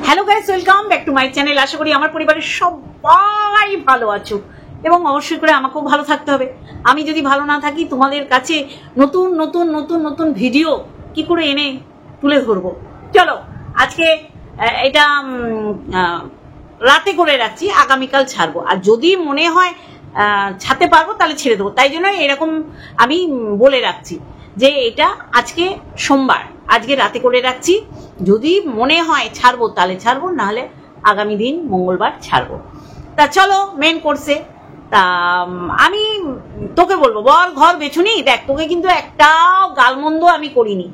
Hello guys, welcome back to my channel. আশা করি আমার পরিবারের সবাই ভালো আছো এবং অবশ্যই করে আমাকেও ভালো থাকতে হবে। আমি যদি ভালো না থাকি তোমাদের কাছে নতুন নতুন নতুন নতুন ভিডিও কি করে এনে তুলে ধরবো। চলো আজকে এটা রাতে করে রাখছি, আগামীকাল ছাড়বো। আর যদি মনে হয় ছাড়তে পারবো তাহলে ছেড়ে দেবো। তাই জন্য এরকম আমি বলে রাখছি যে এটা আজকে সোমবার, আজকে রাতে করে রাখছি। যদি মনে হয় ছাড়বো তাহলে ছাড়বো, নাহলে আগামী দিন মঙ্গলবার ছাড়বো। তা চলো মেন কোর্সে। তা আমি তোকে বলবো, বল ঘর বেছুনি। দেখ, তোকে কিন্তু একটাও গালমন্দ আমি করিনি,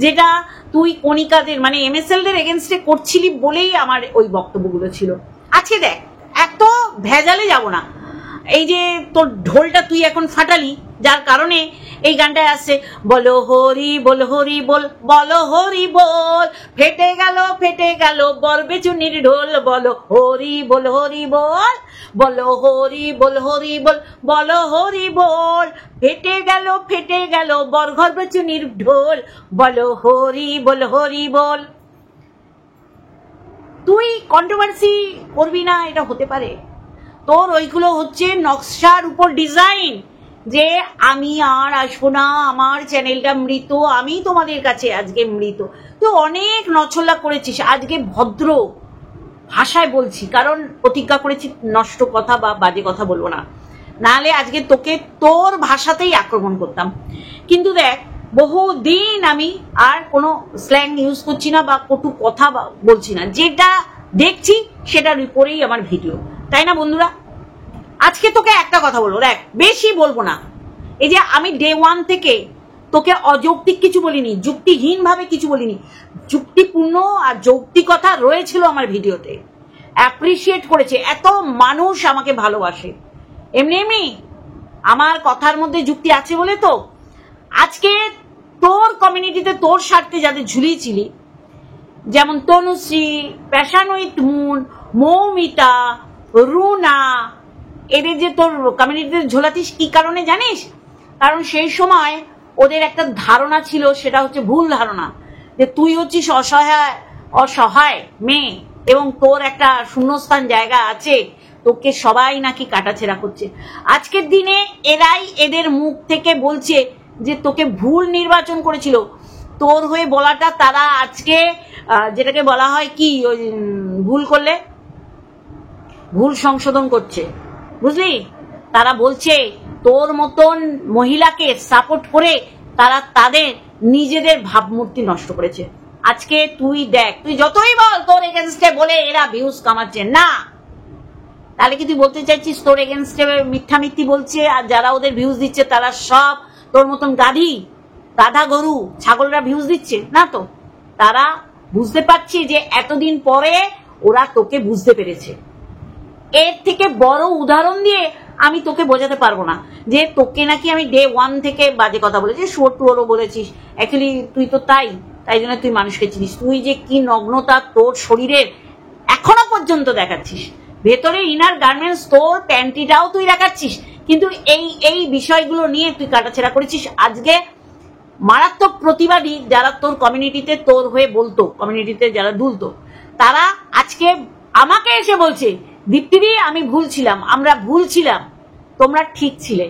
যেটা তুই কণিকাদের মানে MSLদের এগেনস্টে করছিলি বলেই আমার ওই বক্তব্যগুলো ছিল। আজকে দেখ, এত ভেজালে যাব না। এই যে তোর ঢোলটা তুই এখন ফাটালি, যার কারণে এই গানটায় আসছে বলো হরি বল হরি বল, বলো হরি বল, ফেটে গেল বরবেচুনির ঢোল, বলো হরি বল হরি বল, বলো হরি বল হরি বল, বলো হরি বল, ফেটে গেল বরবেচুনির ঢোল, বলো হরি বল হরি বল। তুই কন্ট্রোভার্সি করবি না, এটা হতে পারে। তোর ওইগুলো হচ্ছে নকশার উপর ডিজাইন, যে আমি আর আসবো না, আমার চ্যানেলটা মৃত, আমি তোমাদের কাছে আজকে মৃত। তুই অনেক নছলা করেছিস, আজকে ভদ্র ভাষায় বলছি, কারণ প্রতিজ্ঞা করেছি নষ্ট কথা বা বাজে কথা বলবো না, নাহলে আজকে তোকে তোর ভাষাতেই আক্রমণ করতাম। কিন্তু দেখ, বহুদিন আমি আর কোনো স্ল্যাং ইউজ করছি না বা কটু কথা বলছি না, যেটা দেখছি সেটার উপরেই আমার ভিডিও, তাই না বন্ধুরা? আজকে তোকে একটা কথা বলবো, দেখ বেশি বলবো না। এই যে আমি ডে 1 থেকে তোকে অযৌক্তিক কিছু বলিনি, যুক্তিহীন ভাবে কিছু বলিনি, যুক্তিপূর্ণ আর যৌক্তিকতা রয়েছিল আমার ভিডিওতে, অ্যাপ্রিসিয়েট করেছে, এত মানুষ আমাকে ভালোবাসে। এমনি আমার কথার মধ্যে যুক্তি আছে বলে তো আজকে তোর কমিউনিটিতে তোর স্বার্থে যাদের ঝুলিয়েছিলি, যেমন তনুশ্রী, প্যাশানুইত মুন, মৌমিতা, রুনা, এদের যে তোর কমিউনিটিতে ঝোলাতিস কি কারণে জানিস? কারণ সেই সময় ওদের একটা ধারণা ছিল, সেটা হচ্ছে ভুল ধারণা, যে তুই হচ্ছিস অসহায় মেয়ে এবং তোর একটা শূন্যস্থান জায়গা আছে, তোকে সবাই নাকি কাটাছেড়া করছে। আজকের দিনে এরাই এদের মুখ থেকে বলছে যে তোকে ভুল নির্বাচন করেছিল। তোর হয়ে বলাটা তারা আজকে যেটাকে বলা হয় কি, ভুল করলে ভুল সংশোধন করছে, বুঝলি? তারা বলছে তোর মতন মহিলাকে সাপোর্ট করে তারা তাদের নিজেদের ভাবমূর্তি নষ্ট করেছে। আজকে তুই দেখ, তুই যতই বল তোর এগেনস্টে বলে এরা ভিউজ কামাচ্ছে না, তাহলে কি তুই বলতে চাইছিস তোর এগেনস্টে মিথ্যামিথ্যি বলছে আর যারা ওদের ভিউজ দিচ্ছে তারা সব তোর মতন গাধা গরু ছাগলরা ভিউজ দিচ্ছে? না তো, তারা বুঝতে পারছে যে এতদিন পরে ওরা তোকে বুঝতে পেরেছে। এর থেকে বড় উদাহরণ দিয়ে আমি তোকে বোঝাতে পারবো না যে তোকে নাকি আমি ডে 1 থেকে বাজে কথা বলেছি, শোরও বলেছিস। অ্যাকচুয়ালি তুই তো তাই জন্য তুই মানুষকে চিনিস। তুই যে কি নগ্নতা তোর শরীরের এখনো পর্যন্ত দেখাচ্ছিস, ভেতরে ইনার গার্মেন্টস, তোর প্যান্টিটাও তুই দেখাচ্ছিস, কিন্তু এই বিষয়গুলো নিয়ে তুই কাটাছেড়া করেছিস। আজকে মারাত্মক প্রতিবাদী যারা তোর কমিউনিটিতে তোর হয়ে বলতো, কমিউনিটিতে যারা দুলতো, তারা আজকে আমাকে এসে বলছে দীপ্তিদি আমি ভুল ছিলাম, আমরা ভুল ছিলাম, তোমরা ঠিক ছিলে।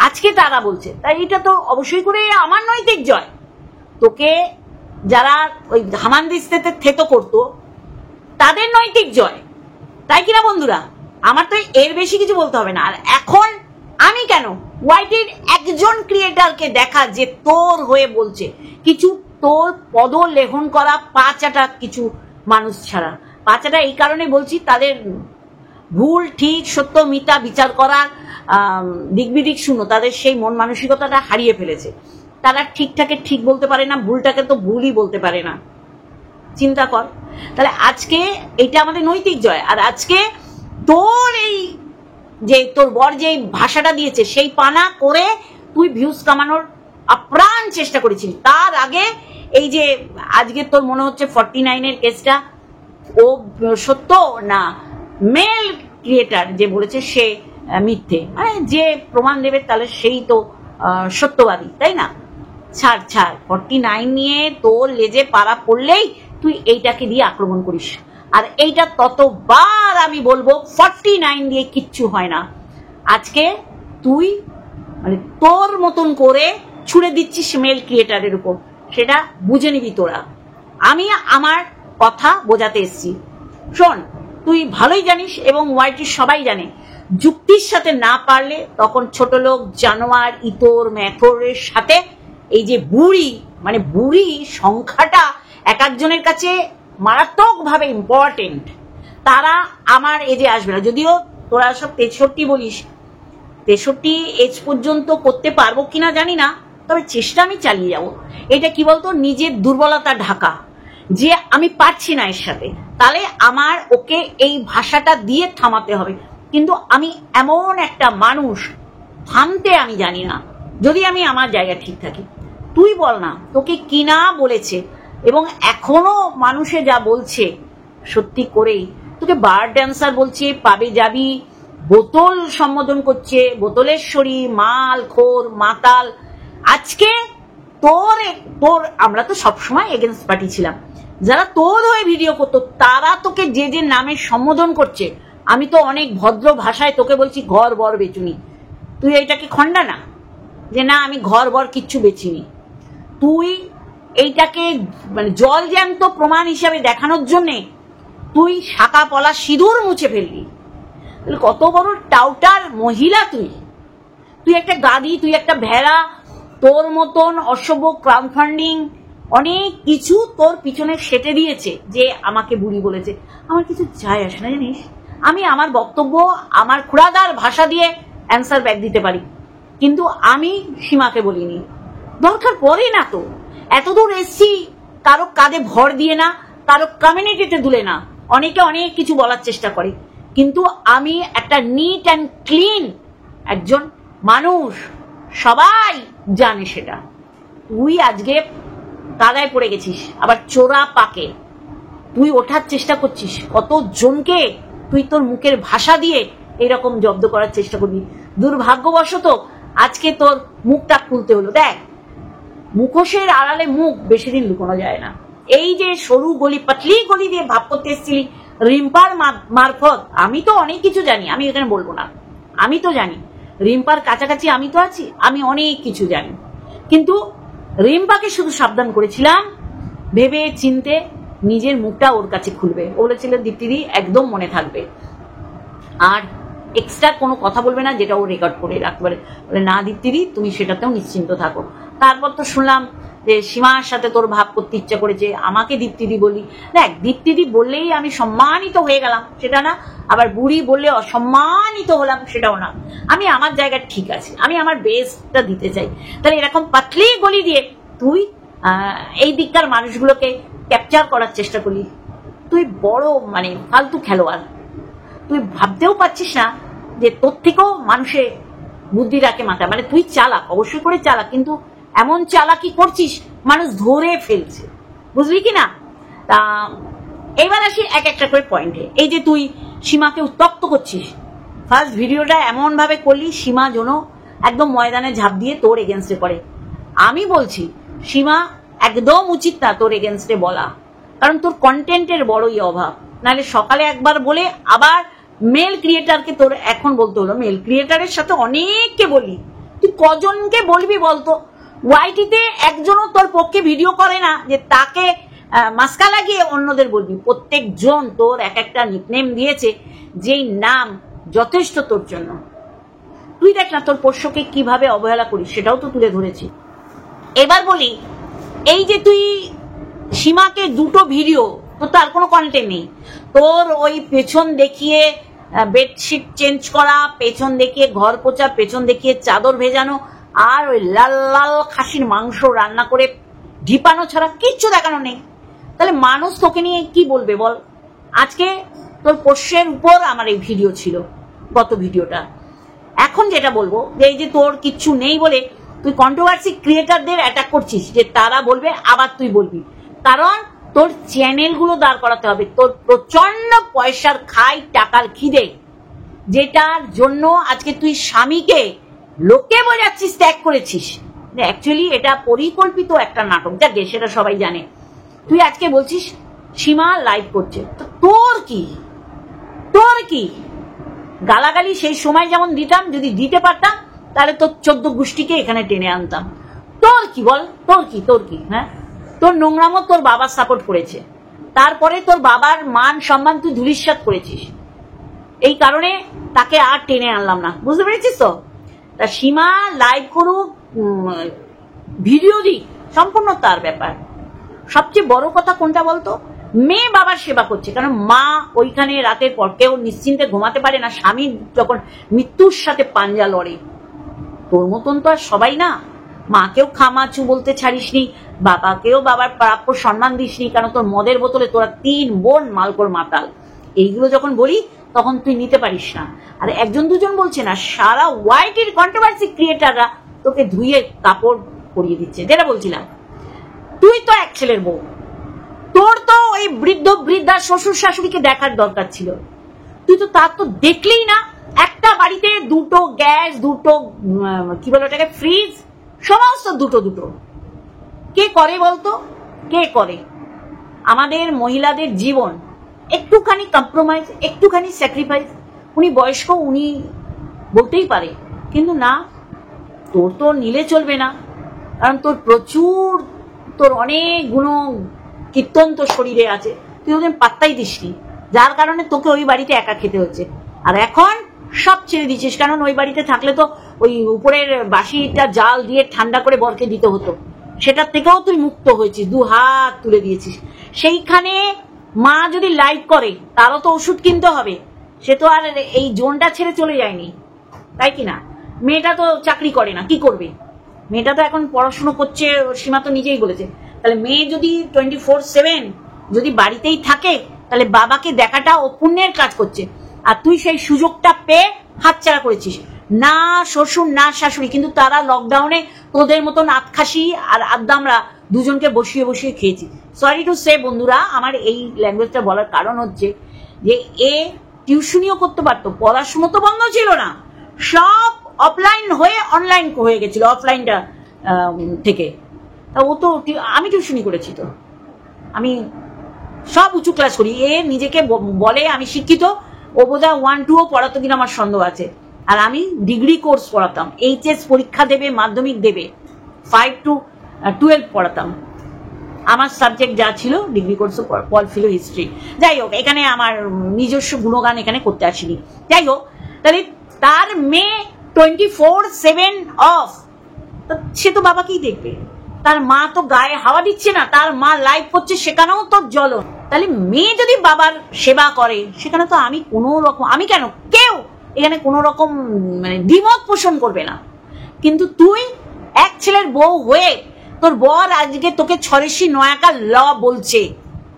আজকে তারা বলছে, তাই এটা তো অবশ্যই করে আমার নৈতিক জয়। তোকে যারা ওই হামানদিস্তাতে থেতো করতো তাদের নৈতিক জয়, তাই কিনা বন্ধুরা? আমার তো এর বেশি কিছু বলতে হবে না। আর এখন আমি কেন ওয়াইটির একজন ক্রিয়েটারকে দেখা যে তোর হয়ে বলছে কিছু, তোর পদলেহন করা পাঁচাটা কিছু মানুষ ছাড়া। পাঁচাটা এই কারণে বলছি, তাদের ভুল ঠিক সত্য মিথ্যা বিচার করার দিক শূন্য, তাদের সেই মন মানসিকতাটা হারিয়ে ফেলেছে। তারা ঠিকঠাকে ঠিক বলতে পারে না, ভুলটাকে তো ভুলই বলতে পারে না। চিন্তা কর, তাহলে আজকে এটা আমাদের নৈতিক জয়। আর আজকে তোর এই যে তোর বর যে ভাষাটা দিয়েছে, সেই পানা করে তুই ভিউজ কামানোর আপ্রাণ চেষ্টা করেছিলি। তার আগে এই যে আজকে তোর মনে হচ্ছে 49-এর কেসটা ও সত্য না, মেল ক্রিয়েটার যে বলেছে সে মিথ্যে, মানে যে প্রমাণ দেবে তাহলে সেই তো সত্যবাদী, তাই না? ছাড় 49 নিয়ে তোর লেজে পাড়া পড়লেই তুই এইটাকে দিয়ে আক্রমণ করিস। আর এইটা ততবার আমি বলবো 49 দিয়ে কিচ্ছু হয় না। আজকে তুই মানে তোর মতন করে ছুড়ে দিচ্ছিস মেল ক্রিয়েটারের উপর, সেটা বুঝে নিবি তোরা। আমি আমার কথা বোঝাতে এসছি। শোন, তুই ভালোই জানিস এবং ওয়াইটির সবাই জানে, যুক্তির সাথে না পারলে তখন ছোট লোক, জানোয়ার, ইতর, মেথরের সাথে এই যে বুড়ি, মানে বুড়ি সংখ্যাটা এক একজনের কাছে মারাত্মকভাবে ইম্পর্টেন্ট, তারা আমার এজে আসবে না। যদিও তোরা সব 63 বলিস, 63 এজ পর্যন্ত করতে পারবো কিনা জানি না, তবে চেষ্টা আমি চালিয়ে যাব। এটা কি বলতো, নিজের দুর্বলতা ঢাকা, যে আমি পারছি না এর সাথে, তাহলে আমার ওকে এই ভাষাটা দিয়ে থামাতে হবে। কিন্তু আমি এমন একটা মানুষ, থামতে আমি জানি না, যদি আমি আমার জায়গা ঠিক থাকি। তুই বল না তোকে কিনা বলেছে, এবং এখনো মানুষে যা বলছে সত্যি করেই তোকে বার ড্যান্সার বলছে, পাবে যাবি, বোতল সম্বোধন করছে, বোতলেশ্বরী, মাল খোর, মাতাল। আজকে তোর আমরা তো সবসময় এগেনস্ট পার্টি ছিলাম, যারা তোর হয়ে ভিডিও করতো তারা তোকে যে যে নামে সম্বোধন করছে, আমি তো অনেক ভদ্র ভাষায় তোকে বলছি ঘর বর বেচুনি। তুই এইটাকে খণ্ডা না, যে না আমি ঘর বর কিচ্ছু বেচিনি। তুই এইটাকে মানে জল জ্যান্ত প্রমাণ হিসাবে দেখানোর জন্যে তুই শাখা পলা সিঁদুর মুছে ফেললি। কত বড় টাউটার মহিলা তুই! তুই একটা গাদি, তুই একটা ভেড়া। তোর মতন অসভ্য ক্রাউডফান্ডিং অনেক কিছু তোর পিছনে সেটে দিয়েছে, যে আমাকে বুড়ি বলেছে। আমার কিছু যায় আসে না জানিস, আমি আমার বক্তব্য আমার খুড়াদার ভাষা দিয়ে অ্যান্সার ব্যাক দিতে পারি, কিন্তু আমি সীমাকে বলিনি, দরকার পড়ে না তো। এতদূর এসছি কারো কাঁধে ভর দিয়ে না, কারো কমিউনিটিতে তুলে না। অনেকে অনেক কিছু বলার চেষ্টা করে, কিন্তু আমি একটা নিট অ্যান্ড ক্লিন একজন মানুষ, সবাই জানে সেটা। তুই আজকে কাদায় পড়ে গেছিস, আবার চোরা পাকে তুই ওঠার চেষ্টা করছিস। কতজনকে তুই তোর মুখের ভাষা দিয়ে এরকম জব্দ করার চেষ্টা করবি। দুর্ভাগ্যবশত আজকে তোর মুখটা খুলতে হলো। দেখ, মুখোশের আড়ালে মুখ বেশি দিন লুকোনো যায় না। এই যে সরু গলি, পাতলি গলি দিয়ে ভাব করতে এসেছিলি রিম্পার মারফত, আমি তো অনেক কিছু জানি, আমি এখানে বলবো না। আমি তো জানি রিম্পার কাছাকাছি আমি তো আছি, আমি অনেক কিছু জানি। কিন্তু রিম্পাকে শুধু সাবধান করেছিলাম, ভেবে চিনতে নিজের মুখটা ওর কাছে খুলবে। ও বলেছিল দীপ্তিদি একদম মনে থাকবে, আর এক্সট্রা কোনো কথা বলবে না যেটা ও রেকর্ড করে রাখতে পারে। বলে না দীপ্তিদি তুমি সেটাতেও নিশ্চিন্ত থাকো। তারপর তো শুনলাম যে সীমার সাথে তোর ভাব করতে ইচ্ছা করেছে, আমাকে দীপ্তিদি বলি। দেখ, দীপ্তিদি বললেই আমি সম্মানিত হয়ে গেলাম সেটা না, আবার বুড়ি বললে অসম্মানিত হলাম সেটাও না। আমি আমার জায়গায় ঠিক আছে, আমি আমার বেস্টটা দিতে চাই। তাহলে এরকম পাতলি গলি দিয়ে তুই এই দিককার মানুষগুলোকে ক্যাপচার করার চেষ্টা করলি। তুই বড় মানে ফালতু খেলোয়াড়। তুই ভাবতেও পারছিস না যে তোর থেকেও মানুষে বুদ্ধি রাখে মাথায়। মানে তুই চালাক, অবশ্যই করে চালাক, কিন্তু এমন চালাকি করছিস মানুষ ধরে ফেলছে, বুঝলি কি না? তা এবার আসি এক একটা করে পয়েন্টে। এই যে তুই সীমাকে উত্তপ্ত করছিস, ফার্স্ট ভিডিওটা এমন ভাবে করলি সীমা যেন একদম ময়দানে ঝাঁপ দিয়ে তোর এগেনস্টে করে। আমি বলছি সীমা একদম উচিত না তোর এগেনস্টে বলা, কারণ তোর কন্টেন্টের বড়ই অভাব। নাহলে সকালে একবার বলে আবার মেল ক্রিয়েটারকে তোর এখন বলতে হলো। মেল ক্রিয়েটারের সাথে অনেককে বলি, তুই কজনকে বলবি বলতো? ওয়াইটিতে একজনও তোর পক্ষে ভিডিও করে না যে তাকে মাস্কা লাগিয়ে অন্যদের বলবি। প্রত্যেকজন তোর এক একটা নিকনেম দিয়েছে, যেই নাম যথেষ্ট তোর জন্য। তুই দেখ না তোর পোষ্যকে কিভাবে অবহেলা করিস, সেটাও তো তুলে ধরেছি। এবার বলি, এই যে তুই সীমাকে দুটো ভিডিও, তো তার কোনো কন্টেন্ট নেই। তোর ওই পেছন দেখিয়ে বেডশিট চেঞ্জ করা, পেছন দেখিয়ে ঘর পোছা, পেছন দেখিয়ে চাদর ভেজানো, আর ওই লাল লাল খাসির মাংস রান্না করে ঢিপানো ছাড়া কিচ্ছু দেখানো নেই। তাহলে মানুষ তোকে নিয়ে কি বলবে বল? আজকে তোর পোষ্যের উপর আমার এই ভিডিও ছিল, গত ভিডিওটা। এখন যেটা বলবো, যে এই যে তোর কিচ্ছু নেই বলে তুই কন্ট্রোভার্সি ক্রিয়েটারদের অ্যাটাক করছিস, যে তারা বলবে আবার তুই বলবি। কারণ তোর চ্যানেলগুলো দাঁড় করাতে হবে। তোর প্রচন্ড পয়সার খাই, টাকার খিদে, যেটার জন্য আজকে তুই স্বামীকে লোকে বোঝাচ্ছিস ত্যাগ করেছিস। অ্যাকচুয়ালি এটা পরিকল্পিত একটা নাটক, যাকে সেটা সবাই জানে। তুই আজকে বলছিস সীমা লাইভ করছে, তো তোর কি তোর কি গালাগালি সেই সময় যেমন দিতাম, যদি দিতে পারতাম তাহলে তোর 14 গোষ্ঠীকে এখানে টেনে আনতাম। তোর কি বল, তোর কি হ্যাঁ? তোর নোংরামো তোর বাবার সাপোর্ট করেছে, তারপরে তোর বাবার মান সম্মান তুই ধূলিসাৎ করেছিস, এই কারণে তাকে আর টেনে আনলাম না, বুঝতে পেরেছিস তো? তা সীমা লাইভ করুক, ভিডিও দিক, সম্পূর্ণ তার ব্যাপার। সবচেয়ে বড় কথা কোনটা বলতো, মেয়ে বাবার সেবা করছে, কারণ মা ওইখানে রাতের পর কেউ নিশ্চিন্তে ঘুমাতে পারে না, স্বামী যখন মৃত্যুর সাথে পাঞ্জা লড়ে। তোর মতন তো আর সবাই না, মাকেও খামাচু বলতে ছাড়িসনি, বাবাকেও বাবার প্রাপ্য সম্মান দিসনি, কারণ তোর মদের বোতলে তোরা 3 বোন মালকোর মাতাল। এইগুলো যখন বলি তখন তুই নিতে পারিস না। আর একজন দুজন বলছে না, সারা ওয়াইটির কন্ট্রোভার্সি ক্রিয়েটাররা তোকে ধুয়ে কাপড় পরিয়ে দিচ্ছে। যেটা বলছিলাম, তুই তো এক ছেলের বউ, তোর তো ওই বৃদ্ধা শ্বশুর শাশুড়িকে দেখার দরকার ছিল, তুই তো তার তো দেখলেই না। একটা বাড়িতে 2টো গ্যাস, 2টো কি বলে ওটাকে, ফ্রিজ, সমস্ত দুটো। কে করে বলতো, কে করে? আমাদের মহিলাদের জীবন একটুখানি কম্প্রোমাইজ, একটুখানি স্যাক্রিফাইস। উনি বয়স্ক, উনি বলতেই পারে, কিন্তু না, তোর তো নিলে চলবে না, কারণ তোর প্রচুর, তোর অনেক গুণ কীর্তন তোর শরীরে আছে, তুই ওদের পাত্তাই দিসনি, যার কারণে তোকে ওই বাড়িতে একা খেতে হচ্ছে। আর এখন সব ছেড়ে দিচ্ছিস, কারণ ওই বাড়িতে থাকলে তো ওই উপরের বাসিটা জাল দিয়ে ঠান্ডা করে বরকে দিতে হতো, সেটার থেকেও তুই মুক্ত হয়েছিস, 2 হাত তুলে দিয়েছিস। সেইখানে মা যদি লাইভ করে, তারও তো ওষুধ কিনতে হবে, সে তো আর এই জোনটা ছেড়ে চলে যায়নি, তাই কিনা? মেয়েটা তো চাকরি করে না, কি করবে? মেয়েটা তো এখন পড়াশুনো করছে, সীমা তো নিজেই বলেছে। তাহলে মেয়ে যদি 24/7 যদি বাড়িতেই থাকে, তাহলে বাবাকে দেখাটা ও পুণ্যের কাজ করছে। আর তুই সেই সুযোগটা পেয়ে হাতছাড়া করেছিস। না শ্বশুর না শাশুড়ি, কিন্তু তারা লকডাউনে তোদের মতন আতখাসি আর আদ্দামরা দুজনকে বসিয়ে বসিয়ে খেয়েছি। সরি টু সে বন্ধুরা, আমার এই ল্যাঙ্গুয়েজটা বলার কারণ হচ্ছে যে এ টিউশনিও করতে পারতো, পড়াশুনো তো বন্ধ ছিল না, সব অফলাইন হয়ে অনলাইন হয়ে গেছিল, অফলাইনটা থেকে। তা ও তো, আমি টিউশনি করেছি, তো আমি সব উঁচু ক্লাস করি। এ নিজেকে বলে আমি শিক্ষিত, ও বোধহয় 1-2ও পড়াতো কিনা আমার সন্দেহ আছে। আর আমি ডিগ্রি কোর্স পড়াতাম, HS পরীক্ষা দেবে, মাধ্যমিক দেবে, 5 to 12 পড়াতাম। আমার সাবজেক্ট যা ছিল ডিগ্রি কোর্স, পল ফিলো হিস্ট্রি। যাই হোক, এখানে আমার নিজস্ব গুণগান এখানে করতে আসিনি। যাই হোক, তাহলে তার মেয়ে 24/7 অফ, সে তো বাবাকেই দেখবে। তার মা তো গায়ে হাওয়া দিচ্ছে না, তার মা লাইভ করছে, সেখানেও তো জ্বলন। তাহলে মেয়ে যদি বাবার সেবা করে, সেখানে তো আমি কোনো রকম, আমি কেন, কেউ এখানে কোনো রকম মানে দ্বিমত পোষণ করবে না। কিন্তু তুই এক ছেলের বউ হয়ে, তোর বর আজকে তোকে 6 ল বলছে,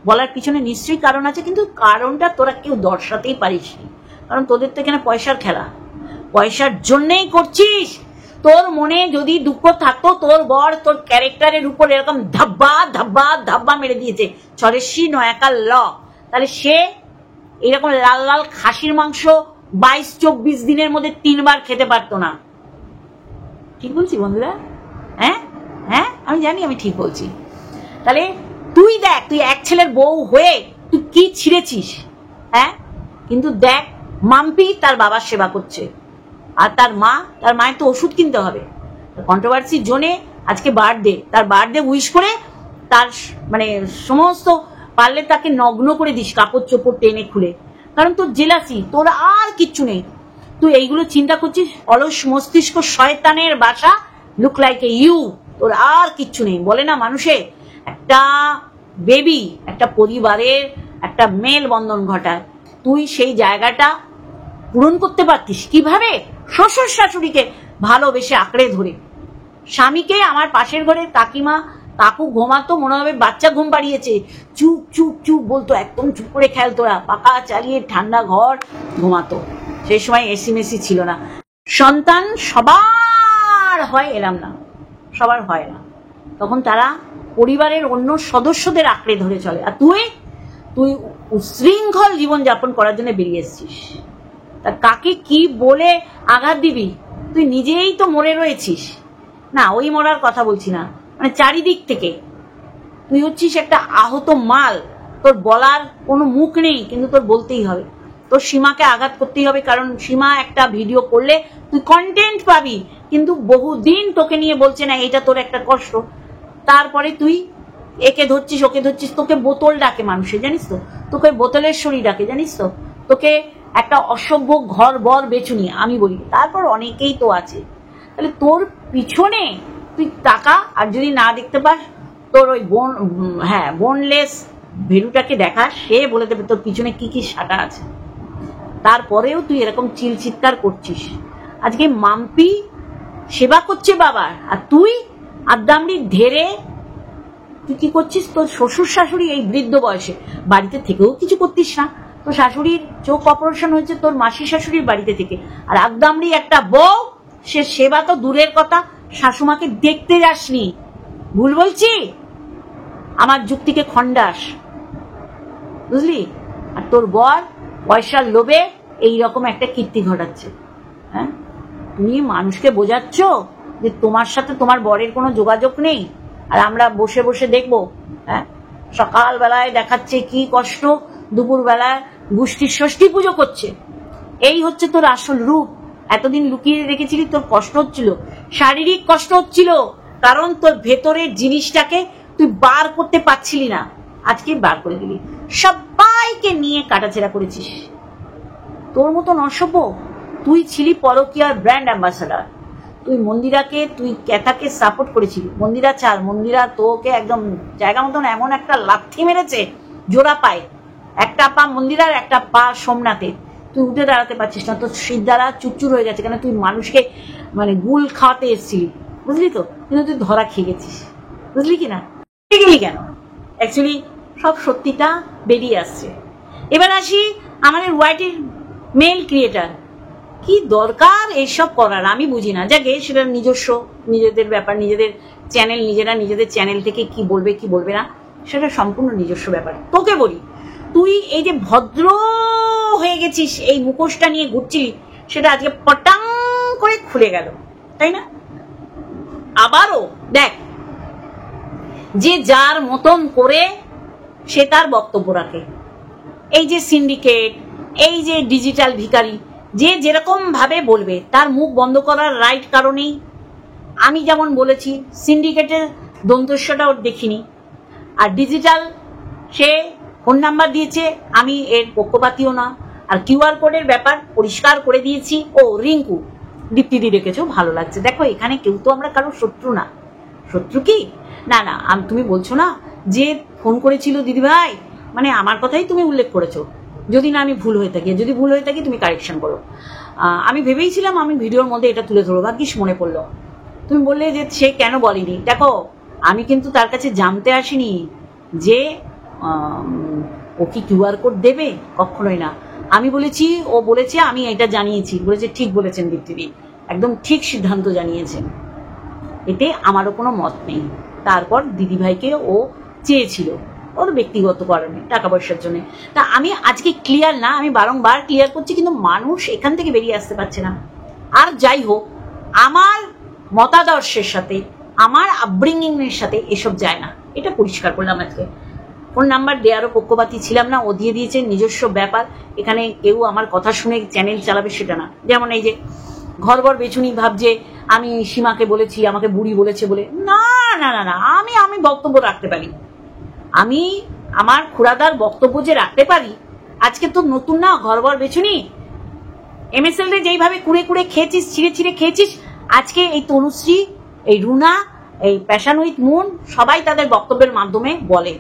বলার পিছনে নিশ্চয়ই কারণ আছে, কিন্তু কারণটা তোরা কেউ দর্শাতেই পারিস, কারণ তোদের তো এখানে পয়সার খেলা, পয়সার জন্যই করছিস। তোর মনে যদি দুঃখ থাকতো, তোর বর তোর ক্যারেক্টারের উপর এরকম ধাব্বা ধাব্বা ধাব্বা মেরে দিয়েছে 6 ল, তাহলে সে এরকম লাল লাল খাসির মাংস 22-24 দিনের মধ্যে 3 বার খেতে পারতো না। ঠিক বলছি বন্ধুরা? হ্যাঁ হ্যাঁ, আমি জানি আমি ঠিক বলছি। তাহলে তুই দেখ, তুই এক ছেলের বউ হয়ে তুই কি ছিঁড়েছিস, হ্যাঁ? কিন্তু দেখ, মাম্পি তার বাবার সেবা করছে, আর তার মায়ের তো ওষুধ কিনতে হবে। কন্ট্রোভার্সি জোনে আজকে বার্থডে, তার বার্থডে উইশ করে তার মানে সমস্ত, পারলে তাকে নগ্ন করে দিস, কাপড় চোপড় টেনে খুলে, কারণ তোর জেলাসি, তোর আর কিচ্ছু নেই। তুই এইগুলো চিন্তা করছিস, অলস মস্তিষ্ক, শয়তানের বাসা, লুক লাইক এ ইউ, তোর আর কিচ্ছু নেই। বলে না মানুষে, একটা বেবি একটা পরিবারের একটা মেল বন্ধন ঘটায়, তুই সেই জায়গাটা পূরণ করতে পারতিস কিভাবে? শ্বশুর শাশুড়িকে ভালোবেসে আঁকড়ে ধরে। স্বামীকে, আমার পাশের ঘরে কাকিমা কাকু ঘুমাতো, মনে হবে বাচ্চা ঘুম পাড়িয়েছে, চুপ চুপ চুপ বলতো, একদম চুপ করে খেল তোরা, পাকা চালিয়ে ঠান্ডা ঘর ঘুমাতো। সেই সময় এসি মেসি ছিল না। সন্তান সবার হয় এলাম না, সবার হয় না, তখন তারা পরিবারের অন্য সদস্যদের আঁকড়ে ধরে চলে। আর তুই উশৃঙ্খল জীবনযাপন করার জন্য বেরিয়ে এসেছিস। তা কাকে কি বলে আঘাত দিবি? তুই নিজেই তো মরে রয়েছিস না, ওই মরার কথা বলছি না, মানে চারিদিক থেকে তুই হচ্ছিস একটা আহত মাল। তোর বলার কোনো মুখ নেই, কিন্তু তোর বলতেই হবে, তোর সীমাকে আঘাত করতেই হবে, কারণ সীমা একটা ভিডিও করলে তুই কন্টেন্ট পাবি, কিন্তু বহুদিন তোকে নিয়ে বলছে না এটা তোর একটা কষ্ট, তারপরে তুই একে ধরছিস ওকে ধরছিস, তোকে বোতল ডাকে মানুষে, জানিস তো, তোকে বোতলেশ্বরী ডাকে, জানিস তো, তোকে একটা অসভ্য ঘর বর বেচুনি আমি বলি, তারপর অনেকেই তো আছে। তাহলে তোর পিছনে তুই টাকা, আর যদি না দেখতে পাস তোর ওই বোনলেস ভেরুটাকে দেখা, সে বলে দেবে তোর পিছনে কি কি সাটা আছে। তারপরেও তুই এরকম চিৎকার করছিস। আজকে মাম্পি সেবা করছে বাবার, আর তুই আদ্দামড়ি ধেরে তুই কি করছিস? তোর শ্বশুর শাশুড়ি এই বৃদ্ধ বয়সে বাড়িতে থেকেও কিছু করতিস না, তোর শাশুড়ির চোখ অপারেশন হয়েছে তোর মাসি শাশুড়ির বাড়িতে থেকে, আর আদ্দামড়ি একটা বউ, সে সেবা তো দূরের কথা, শাশুমাকে দেখতে যাসনি। ভুল বলছি? আমার যুক্তিকে খণ্ডাস, বুঝলি? আর তোর বর পয়সার লোভে এইরকম একটা কীর্তি ঘটাচ্ছে। হ্যাঁ, তুমি মানুষকে বোঝাচ্ছ যে তোমার সাথে তোমার বরের কোনো যোগাযোগ নেই, আর আমরা বসে বসে দেখবো। হ্যাঁ, সকালবেলায় দেখাচ্ছে কি কষ্ট, দুপুরবেলায় গোষ্ঠীর ষষ্ঠী পুজো করছে। এই হচ্ছে তোর আসল রূপ। এতদিন লুকিয়ে রেখেছিলি, তোর কষ্ট হচ্ছিল, শারীরিক কষ্ট হচ্ছিল, কারণ তোর ভেতরের জিনিসটাকে তুই বার করতে পারছিলি না, আজকে বার করে দিলি, সবাইকে নিয়ে কাটাছেড়া করেছিস। তোর মতন অসভ্য, তুই ছিলি পরকীয়ার ব্র্যান্ড অ্যাম্বাসাডার, তুই মন্দিরাকে, তুই ক্যাথাকে সাপোর্ট করেছিলি। মন্দিরা চাল, মন্দিরা তোকে একদম জায়গা মতন এমন একটা লাথি মেরেছে জোড়া পায়, একটা পা মন্দিরার, একটা পা সোমনাথে, তুই উঠে দাঁড়াতে পারছিস না, তোর সিদ্ধারা চুরচুর হয়ে গেছে, কেন তুই মানুষকে মানে গুল খাওয়াতে এসেছিলি, বুঝলি তো, কিন্তু তুই ধরা খেয়ে গেছিস, বুঝলি কি না? গেলি কেন? অ্যাকচুয়ালি সব সত্যিটা বেরিয়ে আসছে। এবার আসি আমাদের ওয়াইটির মেল ক্রিয়েটার, কি দরকার এইসব করার আমি বুঝি না। যাকে সেটা নিজস্ব, নিজেদের ব্যাপার, নিজেদের চ্যানেল, নিজেরা নিজেদের চ্যানেল থেকে কি বলবে কি বলবে না সেটা সম্পূর্ণ নিজস্ব ব্যাপার। তোকে বলি, তুই এই যে ভদ্র হয়ে গেছিস, এই মুখোশটা নিয়ে ঘুরছিলি, সেটা আজকে পটাং করে খুলে গেল, তাই না? আবারও দেখ, যে যার মতন করে সে তার বক্তব্য রাখে। এই যে সিন্ডিকেট, এই যে ডিজিটাল ভিখারি, যে যেরকম ভাবে বলবে, তার মুখ বন্ধ করার রাইট কারণেই আমি যেমন বলেছি, সিন্ডিকেটের দন্তস্বটা ওর দেখিনি, আর ডিজিটাল সে ফোন নাম্বার দিয়েছে, আমি এর পক্ষপাতীও না, আর কিউআর কোডের ব্যাপার পরিষ্কার করে দিয়েছি। ও রিঙ্কু দীপ্তিদি রেখেছো, ভালো লাগছে। দেখো এখানে কেউ তো আমরা কারো শত্রু না। শত্রু কি না, না তুমি বলছো না যে ফোন করেছিল দিদিভাই, মানে আমার কথাই তুমি উল্লেখ করেছো, যদি না আমি ভুল হয়ে থাকি, যদি ভুল হয়ে থাকি তুমি কারেকশন করো। আমি ভেবেইছিলাম আমি ভিডিওর মধ্যে এটা তুলে ধরবো, ভাগ্যিস মনে পড়লো। তুমি বললে যে সে কেন বলেনি। দেখো আমি কিন্তু তার কাছে জানতে আসিনি যে ও কি কিউআর কোড দেবে, কখনোই না। আমি বলেছি, ও বলেছে আমি এটা জানিয়েছি, বলেছে ঠিক বলেছেন দীপ্তিদি, একদম ঠিক সিদ্ধান্ত জানিয়েছেন, এতে আমারও কোনো মত নেই। তারপর দিদিভাইকে ও চেয়েছিল ওর ব্যক্তিগত কারণে, টাকা পয়সার জন্য। তা আমি আজকে ক্লিয়ার না, আমি বারংবার ক্লিয়ার করছি, কিন্তু মানুষ এখান থেকে বেরিয়ে আসতে পারছে না। আর যাই হোক, আমার মতাদর্শের সাথে, আমার আপব্রিঙ্গিং এর সাথে এসব যায় না, এটা পরিষ্কার করলাম আজকে। ফোন নাম্বার দেওয়ারও পক্ষপাতী ছিলাম না, ও দিয়ে দিয়েছে, নিজস্ব ব্যাপার। এখানে কেউ আমার কথা শুনে চ্যানেল চালাবে সেটা না। যেমন এই যে ঘরবর বেচুনি ভাবছে আমি সীমাকে বলেছি, আমাকে বুড়ি বলেছে বলে, না না না না, আমি বক্তব্য রাখতে পারি, আমি আমার খুড়াদার বক্তব্য যে রাখতে পারি। আজকে তো নতুন না ঘরবর বেচুনি, এমএসএল রে যেইভাবে কুড়ে কুড়ে খেয়েছিস, ছিঁড়ে ছিঁড়ে খেয়েছিস, আজকে এই তনুশ্রী, এই রুনা, এই প্যাশন উইথ মুন, সবাই তাদের বক্তব্যের মাধ্যমে বলে।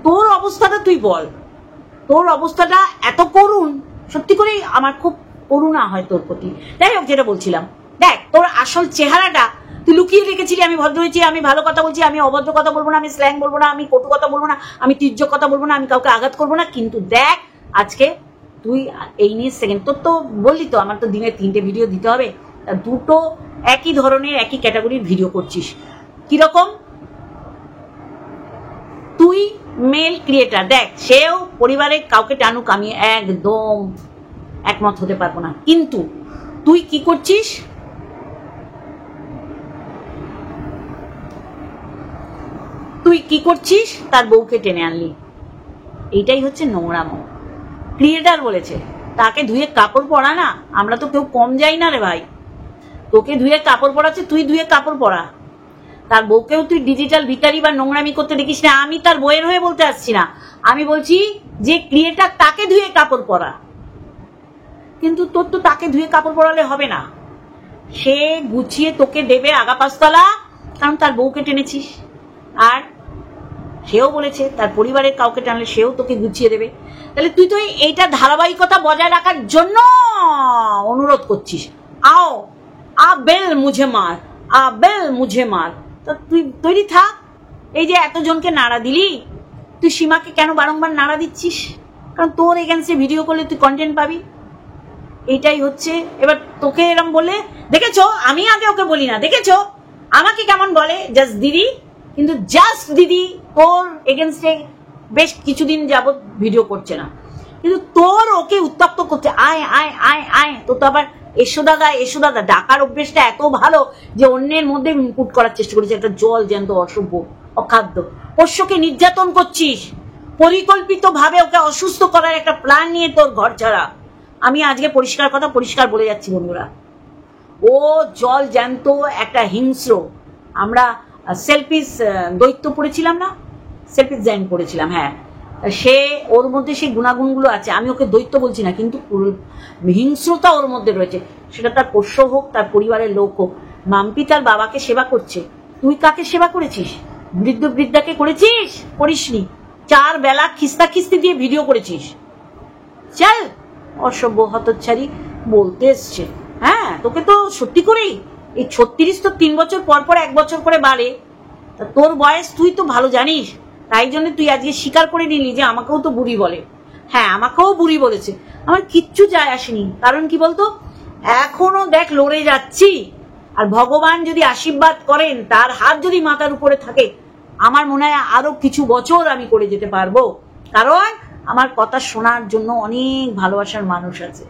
তোর অবস্থাটা তুই বল, তোর অবস্থাটা এত করুণ, সত্যি করেই আমার খুব করুণা হয় তোর প্রতি। যাই হোক, যেটা বলছিলাম, দেখ তোর আসল চেহারাটা তুই লুকিয়ে রেখেছিলি। আমি ভদ্র হয়েছি, আমি ভালো কথা বলছি, আমি অভদ্র কথা বলবো না, আমি স্ল্যাং বলবো না, আমি কটু কথা বলবো না, আমি তির্যক কথা বলবো না, আমি কাউকে আঘাত করবো না। কিন্তু দেখ আজকে তুই এই নিয়ে সেকেন্ড, তোর তো বললি তো আমার তো দিনে 3টে ভিডিও দিতে হবে, দুটো একই ধরনের একই ক্যাটাগরির ভিডিও করছিস। কিরকম? তুই মেল ক্রিয়েটার, দেখ সেও পরিবারের কাউকে টানুক, আমি একদম একমত হতে পারবো না, কিন্তু তুই কি করছিস? তুই কি করছিস? তার বউকে টেনে আনলি, এইটাই হচ্ছে নোংরামো। ক্রিয়েটার বলেছে তাকে ধুয়ে কাপড় পরা না, আমরা তো কেউ কম যাই না রে ভাই। তোকে ধুয়ে কাপড় পরাচ্ছে, তুই ধুয়ে কাপড় পরা। তার বউকেও তুই ডিজিটাল ভিখারি বা নোংরামি করতে দেখিস না। আমি তার বইয়ের হয়ে বলতে আসছি না, আমি বলছি যে ক্রিয়েটার তাকে ধুয়ে কাপড় পরা। কিন্তু তোর তো তাকে ধুয়ে কাপড় পরালে হবে না, সে গুছিয়ে তোকে দেবে আগা পাঁচতলা, কারণ তার বউকে টেনেছিস। আর সেও বলেছে তার পরিবারের কাউকে টানলে সেও তোকে গুছিয়ে দেবে। তাহলে তুই তো এইটা ধারাবাহিকতা বজায় রাখার জন্য অনুরোধ করছিস, আও আ বেল মুঝে মার, আ বেল মুঝে মার। তো তুই তৈরি থাক। এই যে এতজনকে নাড়া দিলি, তুই সীমাকে কেন বারংবার নাড়া দিচ্ছিস? কারণ তোর এগেন্সে ভিডিও করলে তুই কন্টেন্ট পাবি, এইটাই হচ্ছে। এবার তোকে এরম বলে দেখেছো, আমি আগে ওকে বলি না, দেখেছো আমাকে কেমন বলে জাস্ট দিদি, কিন্তু জাস্ট দিদি তোর এগেনস্টে বেশ কিছুদিন যাবত ভিডিও করছে না, কিন্তু তোর ওকে উত্তপ্ত করছে, আয় আয় আয় আয়। তো আবার এসো দাদা ডাকার অভ্যেসটা এত ভালো যে অন্যের মধ্যে পুট করার চেষ্টা করেছে, একটা জল জ্যান্ত অসভ্য অখাদ্য পোষ্যকে নির্যাতন করছিস পরিকল্পিত ভাবে, ওকে অসুস্থ করার একটা প্ল্যান নিয়ে তোর ঘর ছাড়া। আমি আজকে পরিষ্কার বলে যাচ্ছি বন্ধুরা, ও জল জ্যান্ত একটা হিংস্র। আমরা সেলফিস দৈত্য পড়েছিলাম না, সেলফিস জ্যান পড়েছিলাম, হ্যাঁ, সে ওর মধ্যে সেই গুণাগুণগুলো আছে। আমি ওকে দৈত্য বলছি না, কিন্তু হিংস্রতা ওর মধ্যে রয়েছে। সেটা তার পোষ্য হোক, তার পরিবারের লোক হোক। মাম্পি তার বাবাকে সেবা করছে, তুই কাকে সেবা করেছিস? বৃদ্ধাকে করেছিস? করিসনি। 4 বেলা খিস্তি দিয়ে ভিডিও করেছিস। চল অসভ্য হতচ্ছাড়ি বলতে এসছে। হ্যাঁ, তোকে তো সত্যি করেই এই 36 তো 3 বছর পর 1 বছর করে বাড়ে। তা তোর বয়স তুই তো ভালো জানিস, তাই জন্য তুই আজকে স্বীকার করে নিলি যে আমাকেও তো বুড়ি বলে। হ্যাঁ, আমাকেও বুড়ি বলেছে, আমার কিচ্ছু যায় আসেনি। কারণ কি বলতো, এখনো দেখ লড়ে যাচ্ছি। আর ভগবান যদি আশীর্বাদ করেন, তার হাত যদি মাথার উপরে থাকে, আমার মনে হয় আরো কিছু বছর আমি করে যেতে পারবো। কারণ আমার কথা শোনার জন্য অনেক ভালোবাসার মানুষ আছে,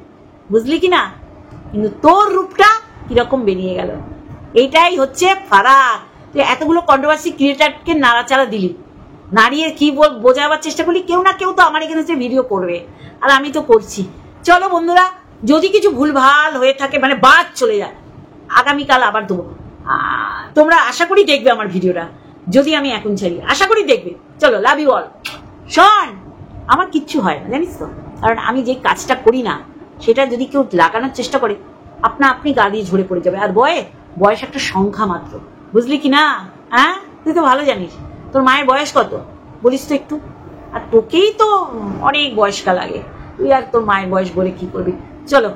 বুঝলি কি না? কিন্তু তোর রূপটা কিরকম বেরিয়ে গেল, এইটাই হচ্ছে ফারাক। তুই এতগুলো কন্ট্রোভার্সি ক্রিয়েটারকে নাড়াচাড়া দিলি, নাড়িয়ে কি বোঝাবার চেষ্টা করলি, কেউ না কেউ তো আমার এখানে ভিডিও করবে, আর আমি তো করছি। চলো বন্ধুরা, যদি কিছু ভুলভাল হয়ে থাকে, মানে বাদ চলে যায়, আগামীকাল আবার দেবো। তোমরা আশা করি দেখবে আমার ভিডিওটা, যদি আমি এখন ছাড়ি আশা করি দেখবে। চলো, লাভ ইউ অল। শোন, আমার কিচ্ছু হয় না জানিস তো, কারণ আমি যে কাজটা করি না সেটা যদি কেউ লাগানোর চেষ্টা করে, আপনি গা দিয়ে ঝরে পড়ে যাবে। আর বয়স একটা সংখ্যা মাত্র, বুঝলি কি না? হ্যাঁ, তুই তো ভালো জানিস। তোর মায়ের বয়স কত বলিস তো একটু? আর তোকেই তো অনেক বয়সটা লাগে, তুই আর তোর মায়ের বয়স বলে কি করবি? চলো।